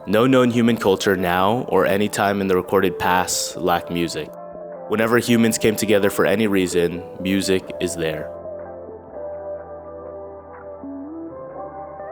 No known human culture now or any time in the recorded past lacked music. Whenever humans came together for any reason, music is there.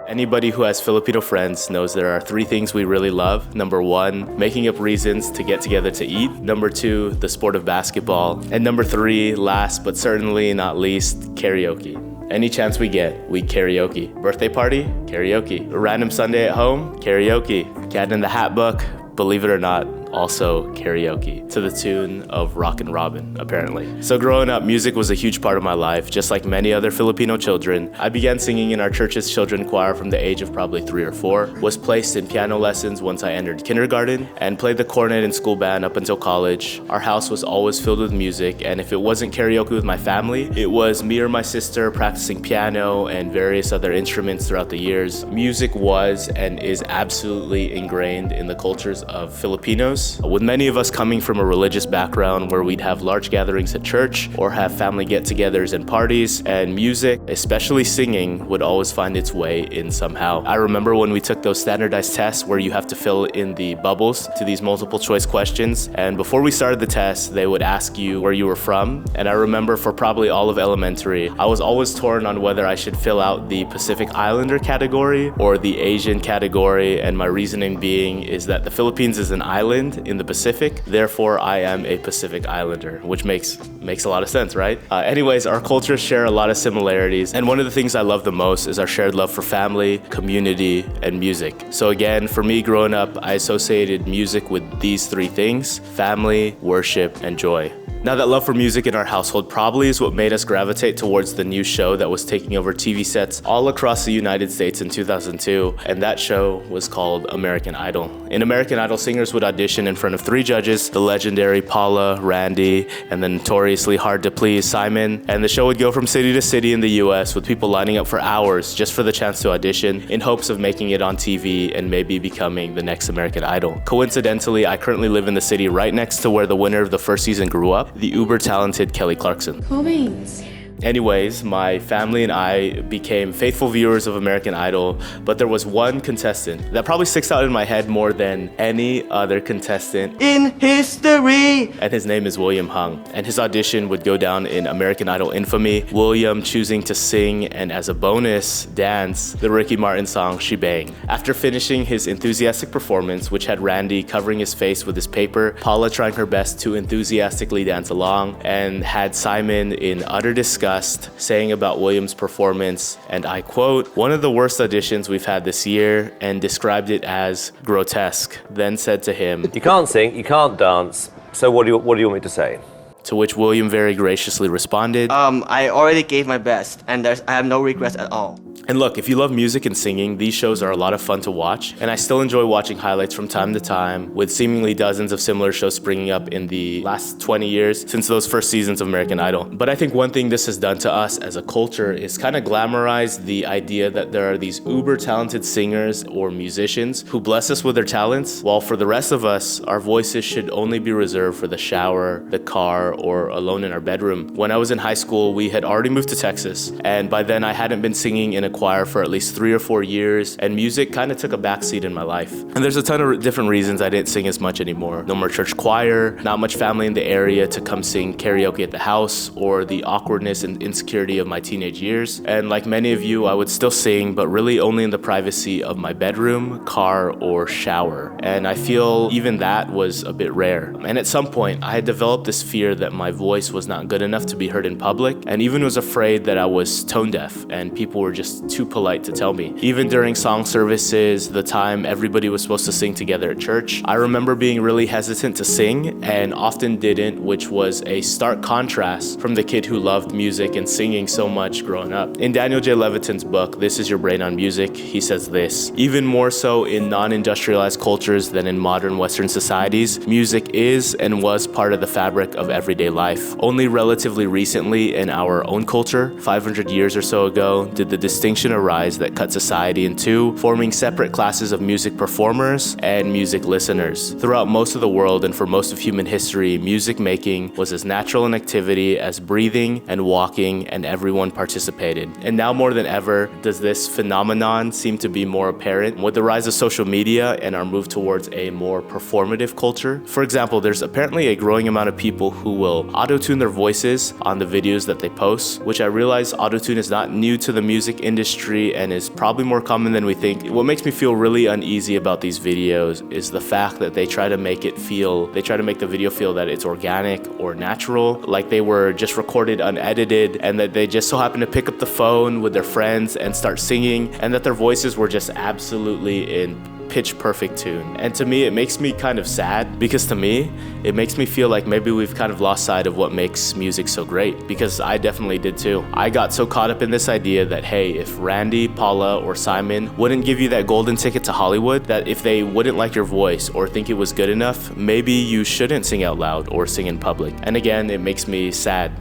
Anybody who has Filipino friends knows there are 3 things we really love. Number 1, making up reasons to get together to eat. Number 2, the sport of basketball. And number 3, last but certainly not least, karaoke. Any chance we get, we karaoke. Birthday party? Karaoke. A random Sunday at home? Karaoke. Cat in the Hat book? Believe it or not, also karaoke, to the tune of Rockin' Robin, apparently. So growing up, music was a huge part of my life. Just like many other Filipino children, I began singing in our church's children's choir from the age of probably 3 or 4, was placed in piano lessons once I entered kindergarten, and played the cornet in school band up until college. Our house was always filled with music, and if it wasn't karaoke with my family, it was me or my sister practicing piano and various other instruments throughout the years. Music was and is absolutely ingrained in the cultures of Filipinos, with many of us coming from a religious background where we'd have large gatherings at church or have family get-togethers and parties, and music, especially singing, would always find its way in somehow. I remember when we took those standardized tests where you have to fill in the bubbles to these multiple choice questions, and before we started the test, they would ask you where you were from, and I remember for probably all of elementary, I was always torn on whether I should fill out the Pacific Islander category or the Asian category, and my reasoning being is that the Philippines is an island in the Pacific, therefore I am a Pacific Islander, which makes a lot of sense, right? Anyways, our cultures share a lot of similarities, and one of the things I love the most is our shared love for family, community, and music. So again, for me growing up, I associated music with these 3 things: family, worship, and joy. Now, that love for music in our household probably is what made us gravitate towards the new show that was taking over TV sets all across the United States in 2002, and that show was called American Idol. In American Idol, singers would audition in front of 3 judges, the legendary Paula, Randy, and the notoriously hard-to-please Simon, and the show would go from city to city in the US with people lining up for hours just for the chance to audition in hopes of making it on TV and maybe becoming the next American Idol. Coincidentally, I currently live in the city right next to where the winner of the first season grew up, the uber-talented Kelly Clarkson. Cool beans. Anyways, my family and I became faithful viewers of American Idol, but there was one contestant that probably sticks out in my head more than any other contestant in history. And his name is William Hung. And his audition would go down in American Idol infamy, William choosing to sing and as a bonus, dance the Ricky Martin song, She Bang. After finishing his enthusiastic performance, which had Randy covering his face with his paper, Paula trying her best to enthusiastically dance along, and had Simon in utter disgust saying about William's performance, and I quote, "One of the worst auditions we've had this year," and described it as grotesque, then said to him, "You can't sing, you can't dance, so what do you want me to say?" To which William very graciously responded, I already gave my best, and I have no regrets at all. And look, if you love music and singing, these shows are a lot of fun to watch, and I still enjoy watching highlights from time to time, with seemingly dozens of similar shows springing up in the last 20 years since those first seasons of American Idol. But I think one thing this has done to us as a culture is kind of glamorize the idea that there are these uber-talented singers or musicians who bless us with their talents, while for the rest of us, our voices should only be reserved for the shower, the car, or alone in our bedroom. When I was in high school, we had already moved to Texas, and by then I hadn't been singing in a choir for at least 3 or 4 years, and music kind of took a backseat in my life. And there's a ton of different reasons I didn't sing as much anymore. No more church choir, not much family in the area to come sing karaoke at the house, or the awkwardness and insecurity of my teenage years. And like many of you, I would still sing, but really only in the privacy of my bedroom, car, or shower. And I feel even that was a bit rare. And at some point, I had developed this fear that my voice was not good enough to be heard in public, and even was afraid that I was tone deaf and people were just too polite to tell me. Even during song services, the time everybody was supposed to sing together at church, I remember being really hesitant to sing and often didn't, which was a stark contrast from the kid who loved music and singing so much growing up. In Daniel J. Levitin's book, This Is Your Brain on Music, he says this: "Even more so in non-industrialized cultures than in modern Western societies, music is and was part of the fabric of everyday life. Only relatively recently in our own culture, 500 years or so ago, did the distinction distinction arise that cut society in two, forming separate classes of music performers and music listeners. Throughout most of the world and for most of human history, music making was as natural an activity as breathing and walking, and everyone participated. And now more than ever does this phenomenon seem to be more apparent with the rise of social media and our move towards a more performative culture. For example, there's apparently a growing amount of people who will auto-tune their voices on the videos that they post, which I realize auto-tune is not new to the music industry and is probably more common than we think. What makes me feel really uneasy about these videos is the fact that they try to make the video feel that it's organic or natural, like they were just recorded unedited, and that they just so happen to pick up the phone with their friends and start singing, and that their voices were just absolutely in pitch perfect tune. And to me, it makes me kind of sad, because to me, it makes me feel like maybe we've kind of lost sight of what makes music so great, because I definitely did too. I got so caught up in this idea that, hey, if Randy, Paula, or Simon wouldn't give you that golden ticket to Hollywood, that if they wouldn't like your voice or think it was good enough, maybe you shouldn't sing out loud or sing in public. And again, it makes me sad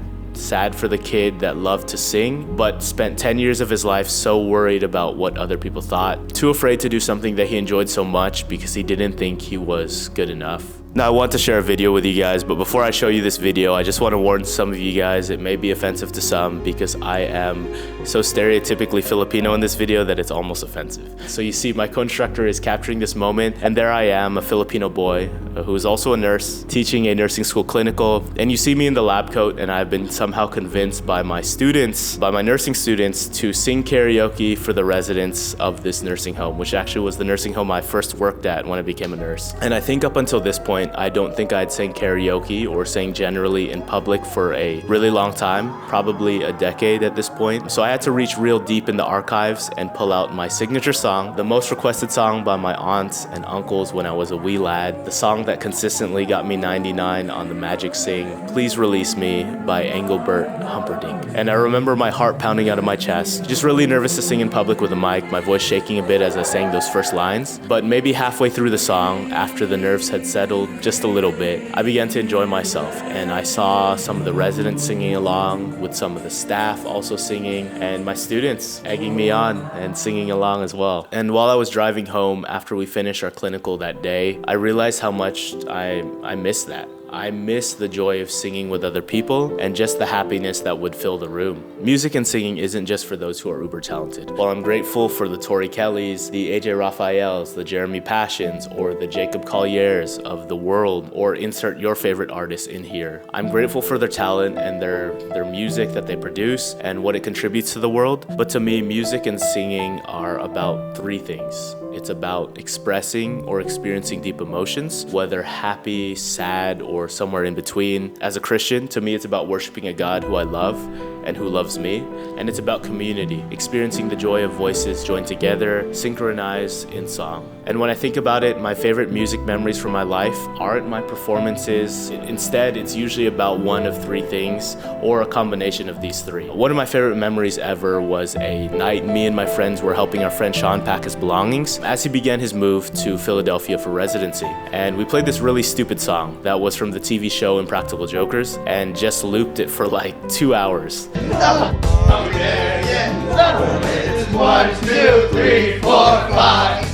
for the kid that loved to sing, but spent 10 years of his life so worried about what other people thought, too afraid to do something that he enjoyed so much because he didn't think he was good enough. Now, I want to share a video with you guys, but before I show you this video, I just want to warn some of you guys, it may be offensive to some because I am so stereotypically Filipino in this video that it's almost offensive. So you see, my co-instructor is capturing this moment, and there I am, a Filipino boy who is also a nurse, teaching a nursing school clinical, and you see me in the lab coat, and I've been somehow convinced by my nursing students, to sing karaoke for the residents of this nursing home, which actually was the nursing home I first worked at when I became a nurse. And I think up until this point, I don't think I'd sang karaoke or sang generally in public for a really long time, probably a decade at this point. So I had to reach real deep in the archives and pull out my signature song, the most requested song by my aunts and uncles when I was a wee lad, the song that consistently got me 99 on the Magic Sing, Please Release Me by Engelbert Humperdinck. And I remember my heart pounding out of my chest, just really nervous to sing in public with a mic, my voice shaking a bit as I sang those first lines. But maybe halfway through the song, after the nerves had settled just a little bit, I began to enjoy myself, and I saw some of the residents singing along with some of the staff also singing, and my students egging me on and singing along as well. And while I was driving home after we finished our clinical that day, I realized how much I missed that. I miss the joy of singing with other people and just the happiness that would fill the room. Music and singing isn't just for those who are uber talented. While I'm grateful for the Tori Kellys, the AJ Raphaels, the Jeremy Passions, or the Jacob Colliers of the world, or insert your favorite artist in here, I'm grateful for their talent and their music that they produce and what it contributes to the world. But to me, music and singing are about three things. It's about expressing or experiencing deep emotions, whether happy, sad, or somewhere in between. As a Christian, to me, it's about worshiping a God who I love and who loves me. And it's about community, experiencing the joy of voices joined together, synchronized in song. And when I think about it, my favorite music memories from my life aren't my performances. Instead, it's usually about one of three things, or a combination of these three. One of my favorite memories ever was a night me and my friends were helping our friend Sean pack his belongings as he began his move to Philadelphia for residency. And we played this really stupid song that was from the TV show Impractical Jokers, and just looped it for like 2 hours. Are we there yet? It's 1, 2, 3, 4, 5.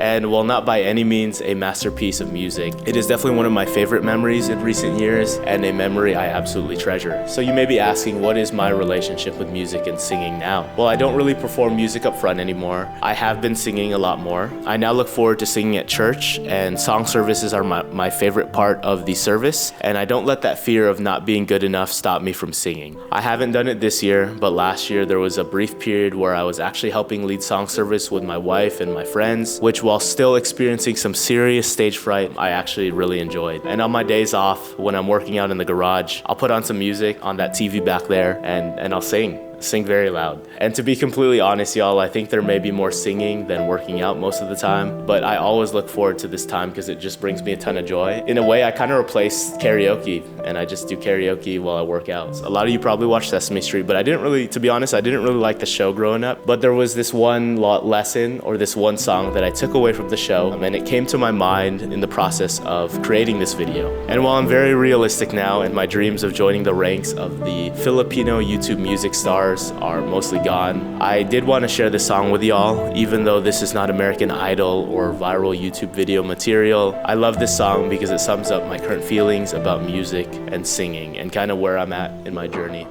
And while not by any means a masterpiece of music, it is definitely one of my favorite memories in recent years, and a memory I absolutely treasure. So you may be asking, what is my relationship with music and singing now? Well, I don't really perform music up front anymore. I have been singing a lot more. I now look forward to singing at church, and song services are my favorite part of the service, and I don't let that fear of not being good enough stop me from singing. I haven't done it this year, but last year there was a brief period where I was actually helping lead song service with my wife and my friends, which, while still experiencing some serious stage fright, I actually really enjoyed. And on my days off, when I'm working out in the garage, I'll put on some music on that TV back there, and I'll sing very loud. And to be completely honest, y'all, I think there may be more singing than working out most of the time, but I always look forward to this time because it just brings me a ton of joy. In a way, I kind of replaced karaoke, and I just do karaoke while I work out. A lot of you probably watch Sesame Street, but to be honest, I didn't really like the show growing up. But there was this one lesson, or this one song that I took away from the show, and it came to my mind in the process of creating this video. And while I'm very realistic now in my dreams of joining the ranks of the Filipino YouTube music stars course, are mostly gone. I did want to share this song with y'all, even though this is not American Idol or viral YouTube video material. I love this song because it sums up my current feelings about music and singing and kind of where I'm at in my journey.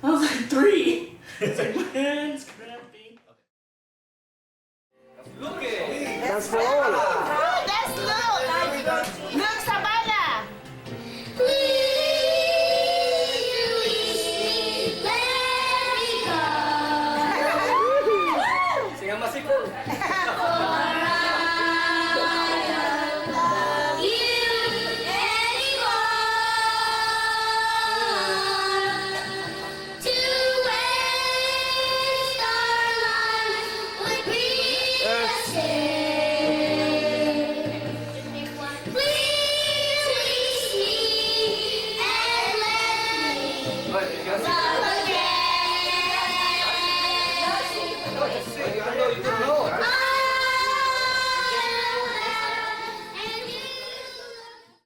I was like 3. It's like my hands cramping. That's slow. Look, Savannah. Sing ang masikul. Again.